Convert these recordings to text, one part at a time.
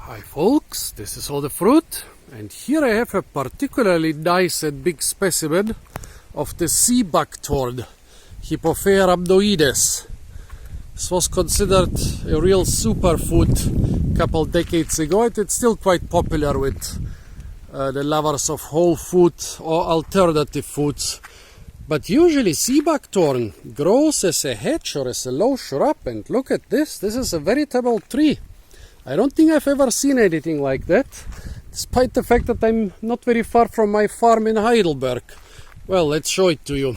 Hi folks, this is all the fruit, and here I have a particularly nice and big specimen of the sea buckthorn, Hippophae rhamnoides. This was considered a real superfood a couple decades ago, and it's still quite popular with the lovers of whole food or alternative foods. But usually sea buckthorn grows as a hedge or as a low shrub, and look at this, this is a veritable tree. I don't think I've ever seen anything like that, despite the fact that I'm not very far from my farm in Heidelberg. Well, let's show it to you.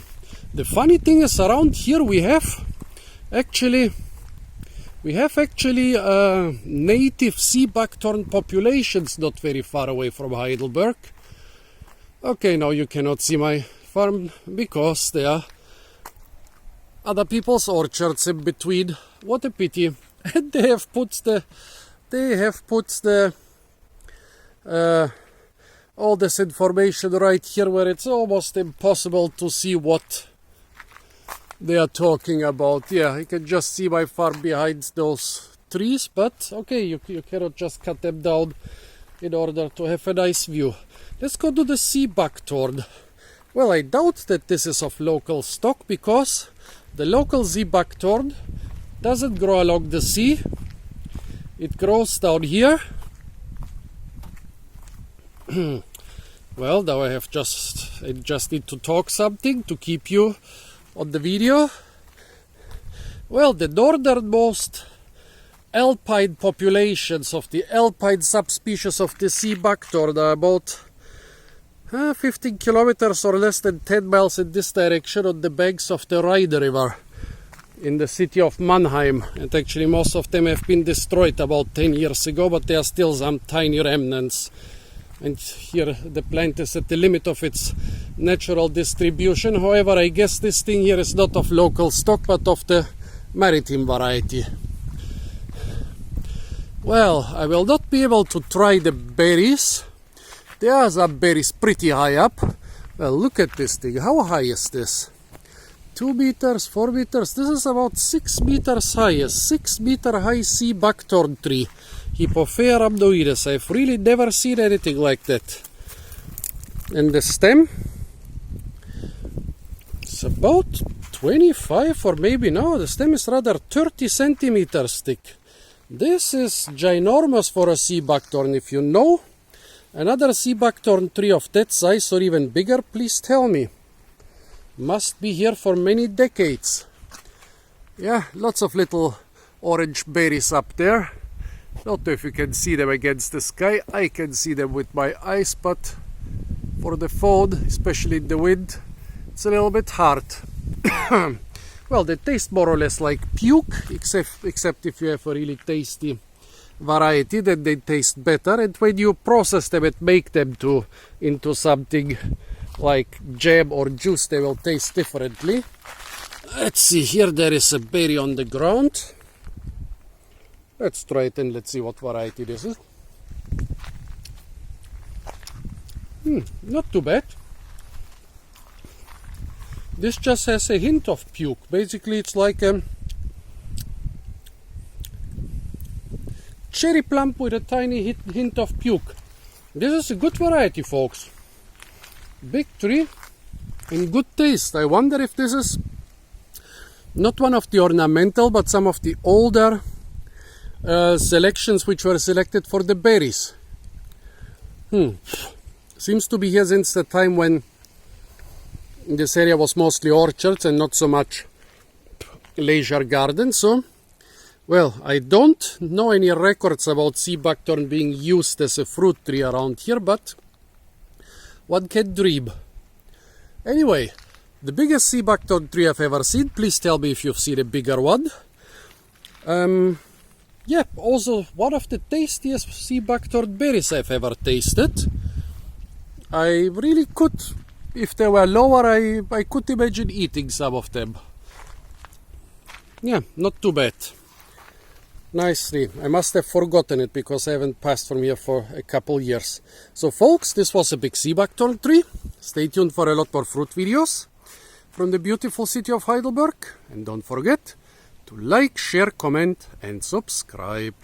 The funny thing is, around here we have actually native sea buckthorn populations not very far away from Heidelberg. Okay, now you cannot see my farm because there are other people's orchards in between. What a pity. And they have put all this information right here where it's almost impossible to see what they are talking about. Yeah, you can just see my farm behind those trees, but okay, you cannot just cut them down in order to have a nice view. Let's go to the sea buckthorn. Well, I doubt that this is of local stock because the local sea buckthorn doesn't grow along the sea. It grows down here. Well, now I just need to talk something to keep you on the video. Well, the northernmost alpine populations of the alpine subspecies of the sea buckthorn are about 15 kilometers or less than 10 miles in this direction on the banks of the Rhine River in the city of Mannheim. And actually most of them have been destroyed about 10 years ago, but there are still some tiny remnants. And here the plant is at the limit of its natural distribution. However, I guess this thing here is not of local stock, but of the maritime variety. Well, I will not be able to try the berries. There are some berries pretty high up. Well, look at this thing. How high is this? 2 meters, 4 meters. This is about 6 meters high. A 6 meter high sea buckthorn tree. Hippophae rhamnoides. I've really never seen anything like that. And the stem is about 25 or maybe no, the stem is rather 30 centimeters thick. This is ginormous for a sea buckthorn. If you know another sea buckthorn tree of that size or even bigger, please tell me. Must be here for many decades. Yeah, lots of little orange berries up there. Not know if you can see them against the sky. I can see them with my eyes, but for the phone, especially in the wind, it's a little bit hard. Well, they taste more or less like puke, except if you have a really tasty variety, then they taste better. And when you process them and make them into something like jam or juice, they will taste differently. Let's see, here there is a berry on the ground. Let's try it and let's see what variety this is. Not too bad. This just has a hint of puke. Basically it's like a cherry plum with a tiny hint of puke. This is a good variety, folks. Big tree and good taste. I wonder if this is not one of the ornamental, but some of the older selections which were selected for the berries. Seems to be here since the time when this area was mostly orchards and not so much leisure gardens. So, well, I don't know any records about sea buckthorn being used as a fruit tree around here, but one can dream. Anyway, the biggest sea buckthorn tree I've ever seen. Please tell me if you've seen a bigger one. Yeah, also one of the tastiest sea buckthorn berries I've ever tasted. I really could, if they were lower, I could imagine eating some of them. Yeah, not too bad. Nicely. I must have forgotten it because I haven't passed from here for a couple years. So folks, this was a big sea buckthorn tree. Stay tuned for a lot more fruit videos from the beautiful city of Heidelberg. And don't forget to like, share, comment and subscribe.